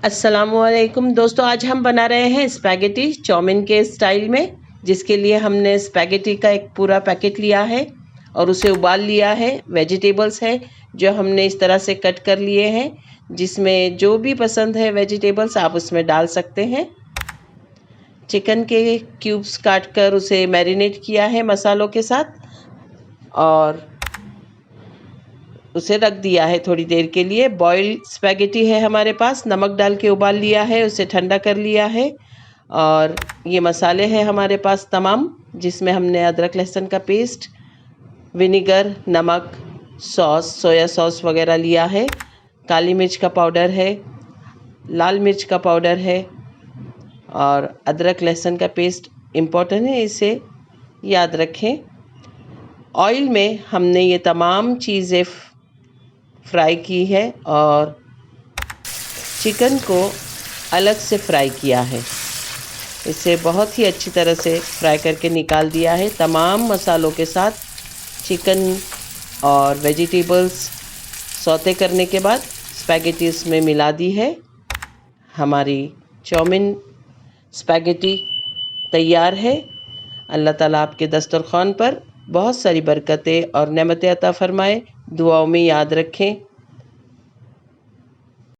अस्सलामुअलैकुम दोस्तों, आज हम बना रहे हैं स्पैगेटी चाउमीन के स्टाइल में। जिसके लिए हमने स्पैगेटी का एक पूरा पैकेट लिया है और उसे उबाल लिया है। वेजिटेबल्स है जो हमने इस तरह से कट कर लिए हैं। जिसमें जो भी पसंद है वेजिटेबल्स आप उसमें डाल सकते हैं। चिकन के क्यूब्स काट कर उसे मैरिनेट किया है मसालों के साथ और उसे रख दिया है थोड़ी देर के लिए। बॉइल्ड स्पैगेटी है हमारे पास, नमक डाल के उबाल लिया है, उसे ठंडा कर लिया है। और ये मसाले हैं हमारे पास तमाम, जिसमें हमने अदरक लहसुन का पेस्ट, विनेगर, नमक, सॉस, सोया सॉस वगैरह लिया है। काली मिर्च का पाउडर है, लाल मिर्च का पाउडर है और अदरक लहसुन का पेस्ट इम्पोर्टेंट है, इसे याद रखें। ऑयल में हमने ये तमाम चीज़ें फ्राई की है और चिकन को अलग से फ्राई किया है। इसे बहुत ही अच्छी तरह से फ्राई करके निकाल दिया है। तमाम मसालों के साथ चिकन और वेजिटेबल्स सौते करने के बाद स्पैगेटी इसमें मिला दी है। हमारी चाउमीन स्पैगेटी तैयार है। अल्लाह ताला आपके दस्तरखान पर बहुत सारी बरकतें और नेमतें अता फरमाए। दुआओं में याद रखें।